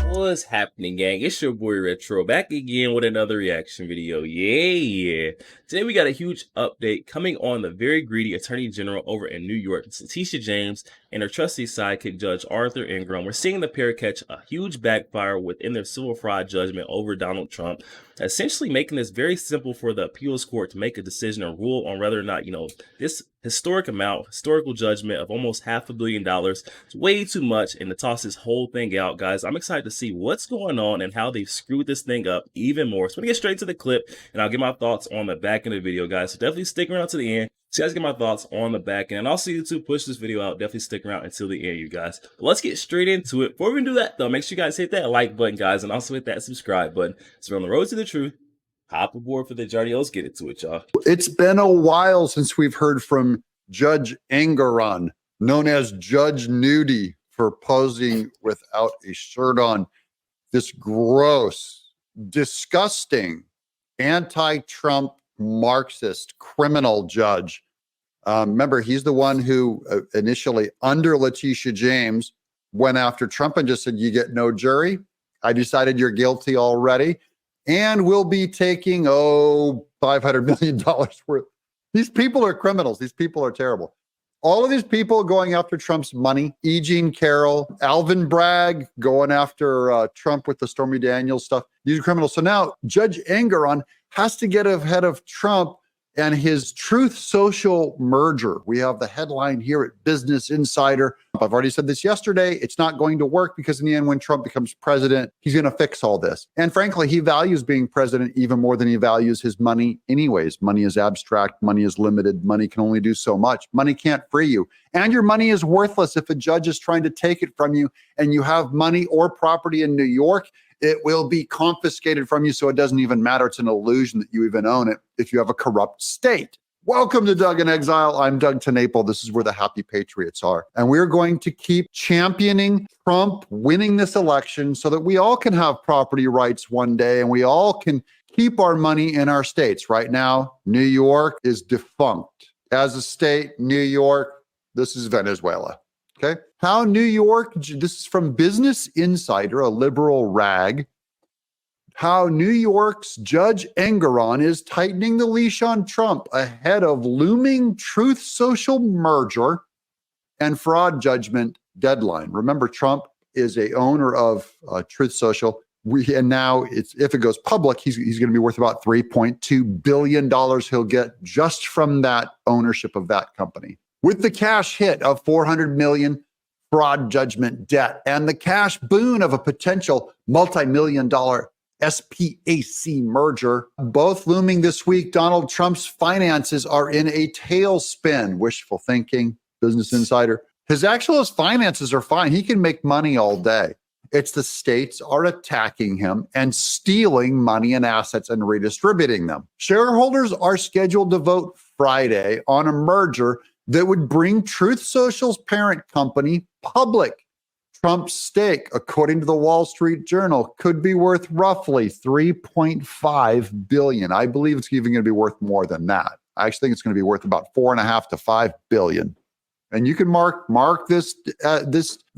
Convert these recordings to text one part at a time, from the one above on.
What's happening, gang? It's your boy Retro back again with another reaction video. Yeah. Today we got a huge update coming on the very greedy Attorney General over in New York, Letitia James, and her trusty sidekick Judge Arthur Ingram. We're seeing the pair catch a huge backfire within their civil fraud judgment over Donald Trump, essentially making this very simple for the appeals court to make a decision and rule on whether or not, this historical judgment of almost $500 million is way too much, and to toss this whole thing out, guys. I'm excited to see what's going on and how they've screwed this thing up even more. So I'm gonna get straight to the clip, and I'll get my thoughts on the back end of the video, guys. So definitely stick around to the end. So you guys get my thoughts on the back end. And also, YouTube, push this video out. Definitely stick around until the end, you guys. But let's get straight into it. Before we do that, though, make sure you guys hit that like button, guys, and also hit that subscribe button. So we're on the road to the truth. Hop aboard for the journey. Let's get into it, y'all. It's been a while since we've heard from Judge Engoron, known as Judge Nudie, for posing without a shirt on. This gross, disgusting, anti-Trump, Marxist, criminal judge. Remember, he's the one who initially, under Letitia James, went after Trump and just said, you get no jury. I decided you're guilty already. And we'll be taking, $500 million worth. These people are criminals. These people are terrible. All of these people going after Trump's money, E. Jean Carroll, Alvin Bragg going after Trump with the Stormy Daniels stuff. These are criminals. So now Judge Engoron has to get ahead of Trump and his Truth Social merger. We have the headline here at Business Insider. I've already said this yesterday. It's not going to work because in the end, when Trump becomes president, he's going to fix all this. And frankly, he values being president even more than he values his money anyways. Money is abstract. Money is limited. Money can only do so much. Money can't free you. And your money is worthless if a judge is trying to take it from you and you have money or property in New York. It will be confiscated from you, so it doesn't even matter. It's an illusion that you even own it if you have a corrupt state. Welcome to Doug in Exile. I'm Doug TenNapel. This is where the happy patriots are. And we're going to keep championing Trump winning this election so that we all can have property rights one day and we all can keep our money in our states. Right now, New York is defunct. As a state, New York, this is Venezuela. Okay. How New York, this is from Business Insider, a liberal rag, how New York's Judge Engoron is tightening the leash on Trump ahead of looming Truth Social merger and fraud judgment deadline. Remember, Trump is a owner of Truth Social. And now if it goes public, he's going to be worth about $3.2 billion he'll get just from that ownership of that company. With the cash hit of $400 million fraud judgment debt and the cash boon of a potential multi-million-dollar SPAC merger, both looming this week, Donald Trump's finances are in a tailspin. Wishful thinking, Business Insider. His finances are fine. He can make money all day. It's the states are attacking him and stealing money and assets and redistributing them. Shareholders are scheduled to vote Friday on a merger that would bring Truth Social's parent company public. Trump's stake, according to the Wall Street Journal, could be worth roughly $3.5 billion. I believe it's even going to be worth more than that. I actually think it's going to be worth about $4.5 to $5 billion. And you can mark this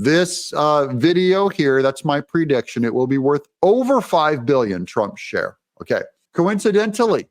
video here. That's my prediction. It will be worth over $5 billion, Trump's share. Okay. Coincidentally,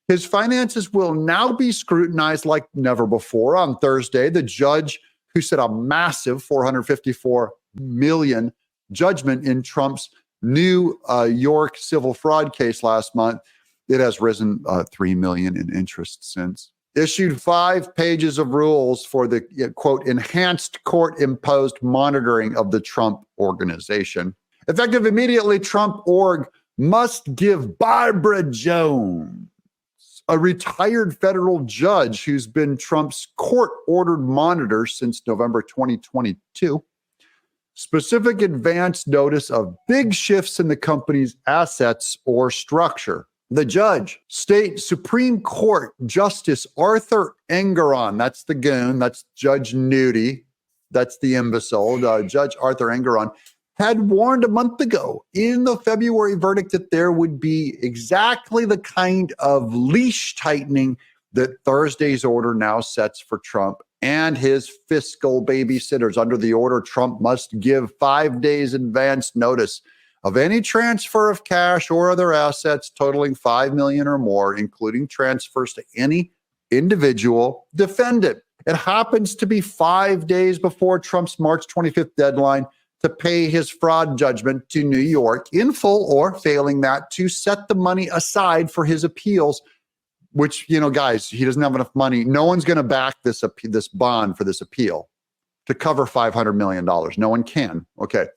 his finances will now be scrutinized like never before. On Thursday, the judge who set a massive $454 million judgment in Trump's New York civil fraud case last month, it has risen $3 million in interest since, issued 5 pages of rules for the, quote, enhanced court-imposed monitoring of the Trump organization. Effective immediately, Trump org must give Barbara Jones, a retired federal judge who's been Trump's court-ordered monitor since November 2022, specific advance notice of big shifts in the company's assets or structure. The judge, State Supreme Court Justice Arthur Engoron, that's the goon, that's Judge Nudie, that's the imbecile, Judge Arthur Engoron, had warned a month ago in the February verdict that there would be exactly the kind of leash tightening that Thursday's order now sets for Trump and his fiscal babysitters. Under the order, Trump must give 5 days advance notice of any transfer of cash or other assets totaling $5 million or more, including transfers to any individual defendant. It happens to be 5 days before Trump's March 25th deadline to pay his fraud judgment to New York in full, or failing that, to set the money aside for his appeals, which, guys, he doesn't have enough money. No one's going to back this bond for this appeal to cover $500 million. No one can. Okay.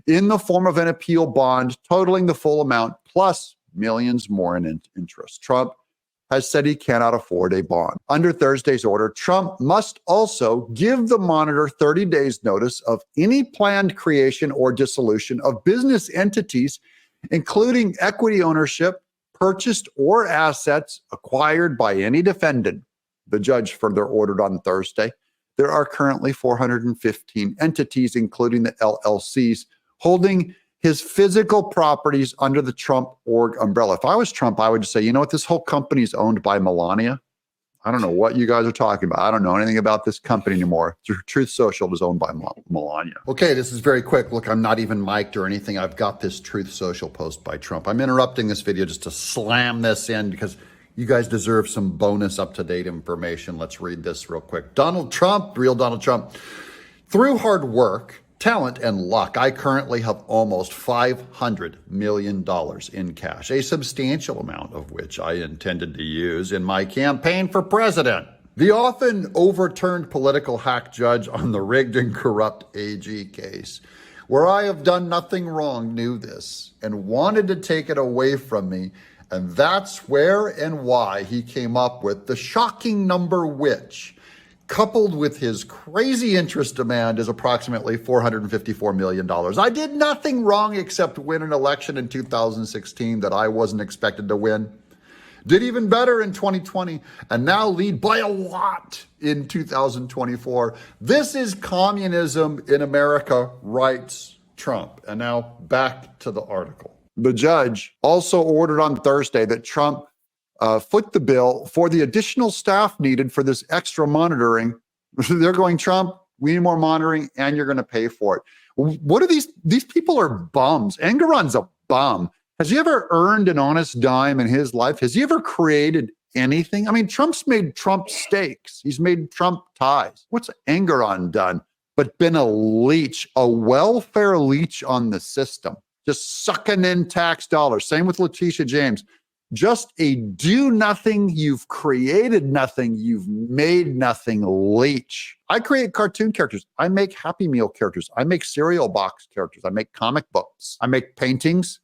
In the form of an appeal bond totaling the full amount plus millions more in interest. Trump has said he cannot afford a bond. Under Thursday's order, Trump must also give the monitor 30 days notice of any planned creation or dissolution of business entities, including equity ownership, purchased, or assets acquired by any defendant. The judge further ordered on Thursday, there are currently 415 entities, including the LLCs, holding his physical properties under the Trump org umbrella. If I was Trump, I would just say, you know what? This whole company is owned by Melania. I don't know what you guys are talking about. I don't know anything about this company anymore. Truth Social is owned by Melania. Okay, this is very quick. Look, I'm not even mic'd or anything. I've got this Truth Social post by Trump. I'm interrupting this video just to slam this in because you guys deserve some bonus up-to-date information. Let's read this real quick. Donald Trump, real Donald Trump. Through hard work, talent, and luck, I currently have almost $500 million in cash, a substantial amount of which I intended to use in my campaign for president. The often overturned political hack judge on the rigged and corrupt AG case, where I have done nothing wrong, knew this and wanted to take it away from me. And that's where and why he came up with the shocking number, which, coupled with his crazy interest demand, is approximately $454 million. I did nothing wrong except win an election in 2016 that I wasn't expected to win. Did even better in 2020 and now lead by a lot in 2024. This is communism in America, writes Trump. And now back to the article. The judge also ordered on Thursday that Trump foot the bill for the additional staff needed for this extra monitoring. They're going, Trump, we need more monitoring and you're going to pay for it. What are these people are bums. Engoron's a bum. Has he ever earned an honest dime in his life? Has he ever created anything? I mean, Trump's made Trump steaks. He's made Trump ties. What's Engoron done but been a leech, a welfare leech on the system, just sucking in tax dollars. Same with Letitia James. Just a do nothing, you've created nothing, you've made nothing leech. I create cartoon characters. I make Happy Meal characters. I make cereal box characters. I make comic books. I make paintings.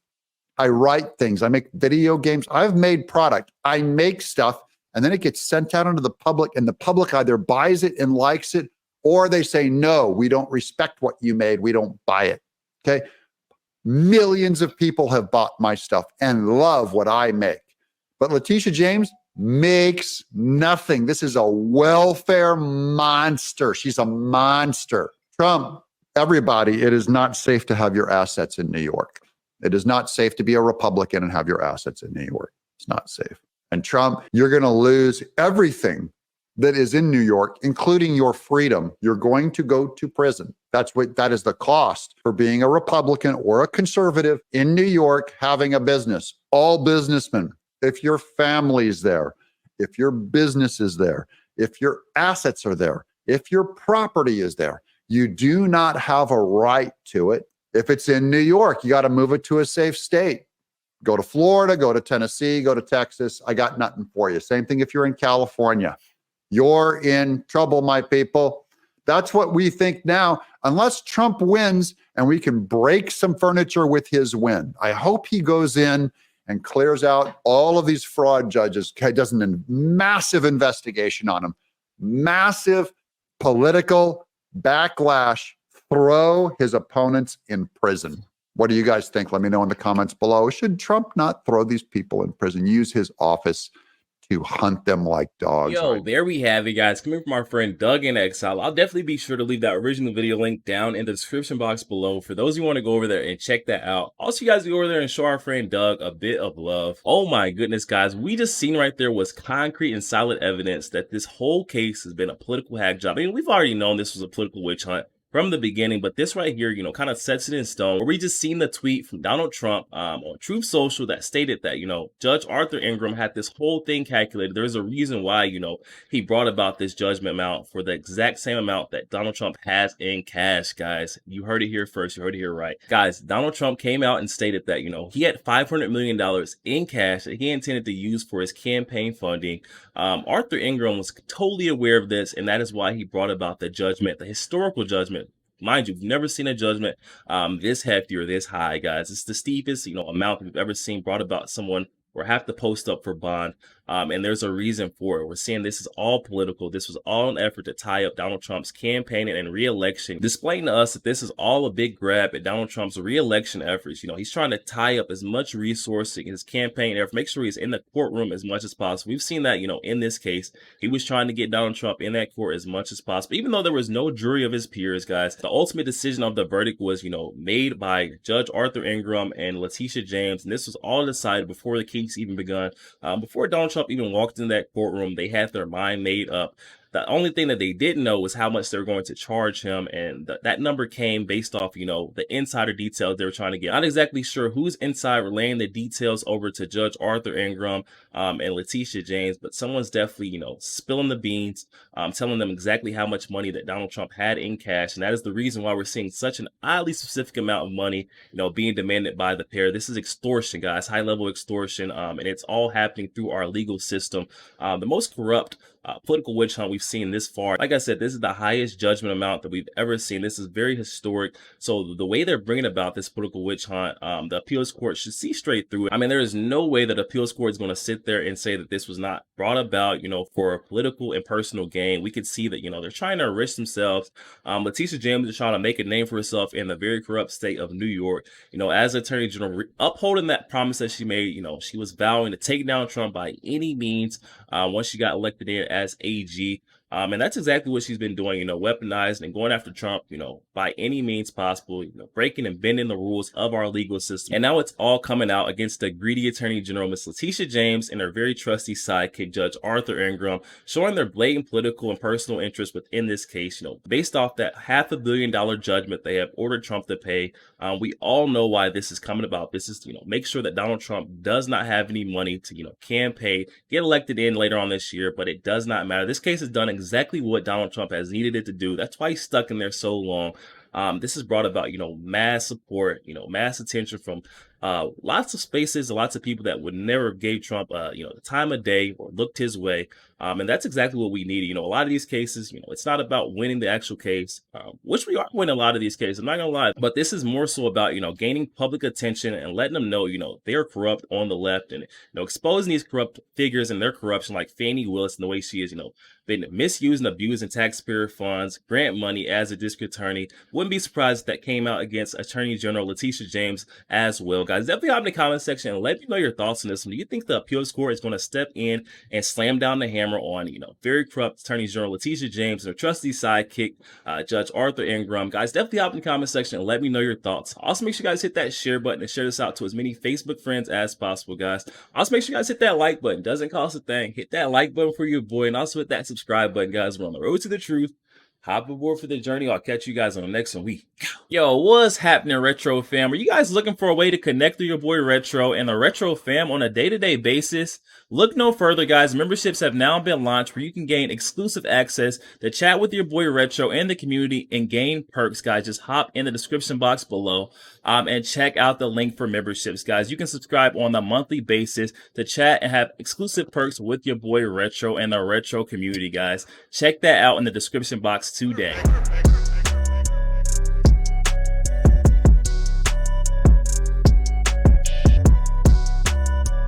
I write things. I make video games. I've made product. I make stuff, and then it gets sent out into the public, and the public either buys it and likes it, or they say, no, we don't respect what you made. We don't buy it. Okay. Millions of people have bought my stuff and love what I make. But Letitia James makes nothing. This is a welfare monster. She's a monster. Trump, everybody, it is not safe to have your assets in New York. It is not safe to be a Republican and have your assets in New York. It's not safe. And Trump, you're going to lose everything that is in New York, including your freedom. You're going to go to prison. That is the cost for being a Republican or a conservative in New York, having a business. All businessmen, if your family's there, if your business is there, if your assets are there, if your property is there, you do not have a right to it. If it's in New York, you got to move it to a safe state. Go to Florida, go to Tennessee, go to Texas. I got nothing for you. Same thing if you're in California. You're in trouble, my people. That's what we think now, unless Trump wins and we can break some furniture with his win. I hope he goes in and clears out all of these fraud judges, does a massive investigation on them, massive political backlash, throw his opponents in prison. What do you guys think? Let me know in the comments below. Should Trump not throw these people in prison, use his office to hunt them like dogs. Yo, there we have it, guys. Coming from our friend Doug in Exile. I'll definitely be sure to leave that original video link down in the description box below for those who want to go over there and check that out. Also, you guys go over there and show our friend Doug a bit of love. Oh my goodness, guys. We just seen right there was concrete and solid evidence that this whole case has been a political hack job. I mean, we've already known this was a political witch hunt from the beginning, but this right here, kind of sets it in stone. Where we just seen the tweet from Donald Trump on Truth Social that stated that, Judge Arthur Ingram had this whole thing calculated. There's a reason why, he brought about this judgment amount for the exact same amount that Donald Trump has in cash, guys. You heard it here first. You heard it here right. Guys, Donald Trump came out and stated that, he had $500 million in cash that he intended to use for his campaign funding. Arthur Ingram was totally aware of this, and that is why he brought about the judgment, the historical judgment. Mind you, we've never seen a judgment this hefty or this high, guys. It's the steepest, amount we've ever seen brought about someone or have to post up for bond. And there's a reason for it. We're seeing this is all political. This was all an effort to tie up Donald Trump's campaign and re-election, displaying to us that this is all a big grab at Donald Trump's re-election efforts. He's trying to tie up as much resource in his campaign effort, make sure he's in the courtroom as much as possible. We've seen that, in this case, he was trying to get Donald Trump in that court as much as possible, even though there was no jury of his peers, guys. The ultimate decision of the verdict was, made by Judge Arthur Ingram and Letitia James, and this was all decided before the case even begun, before Donald Trump even walked in that courtroom. They had their mind made up. The only thing that they didn't know was how much they were going to charge him, and that number came based off, the insider details they were trying to get. Not exactly sure who's inside relaying the details over to Judge Arthur Ingram and Letitia James, but someone's definitely, spilling the beans, telling them exactly how much money that Donald Trump had in cash, and that is the reason why we're seeing such an oddly specific amount of money, being demanded by the pair. This is extortion, guys, high-level extortion, and it's all happening through our legal system. The most corrupt political witch hunt we've seen this far. Like I said, this is the highest judgment amount that we've ever seen. This is very historic. So the way they're bringing about this political witch hunt, the appeals court should see straight through it. I mean, there is no way that appeals court is going to sit there and say that this was not brought about, for a political and personal gain. We could see that, they're trying to enrich themselves. Letitia James is trying to make a name for herself in the very corrupt state of New York. As Attorney General, upholding that promise that she made, she was vowing to take down Trump by any means once she got elected in as AG. And that's exactly what she's been doing, weaponizing and going after Trump, by any means possible, breaking and bending the rules of our legal system. And now it's all coming out against the greedy Attorney General, Miss Letitia James, and her very trusty sidekick, Judge Arthur Ingram, showing their blatant political and personal interest within this case, based off that $500 million judgment they have ordered Trump to pay. We all know why this is coming about. This is, make sure that Donald Trump does not have any money to, campaign, get elected in later on this year, but it does not matter. This case is done exactly what Donald Trump has needed it to do. That's why he's stuck in there so long. This has brought about, mass support, mass attention from lots of spaces, lots of people that would never gave Trump, the time of day or looked his way. And that's exactly what we need. A lot of these cases, it's not about winning the actual case, which we are winning a lot of these cases. I'm not gonna lie, but this is more so about, gaining public attention and letting them know, they're corrupt on the left, and, exposing these corrupt figures and their corruption, like Fani Willis and the way she is, been misusing, abusing taxpayer funds, grant money as a district attorney. Wouldn't be surprised if that came out against Attorney General Letitia James as well, guys. Definitely hop in the comment section and let me know your thoughts on this one. Do you think the appeals court is going to step in and slam down the hammer on, very corrupt Attorney General Letitia James and her trusty sidekick, Judge Arthur Ingram? Guys, definitely hop in the comment section and let me know your thoughts. Also, make sure you guys hit that share button and share this out to as many Facebook friends as possible, guys. Also, make sure you guys hit that like button. Doesn't cost a thing. Hit that like button for your boy, and also hit that subscribe button, guys. We're on the road to the truth. Hop aboard for the journey. I'll catch you guys on the next one. Yo, what's happening, Retro fam? Are you guys looking for a way to connect with your boy Retro and the Retro fam on a day-to-day basis? Look no further, guys. Memberships have now been launched where you can gain exclusive access to chat with your boy Retro and the community and gain perks, guys. Just hop in the description box below and check out the link for memberships, guys. You can subscribe on a monthly basis to chat and have exclusive perks with your boy Retro and the Retro community, guys. Check that out in the description box today.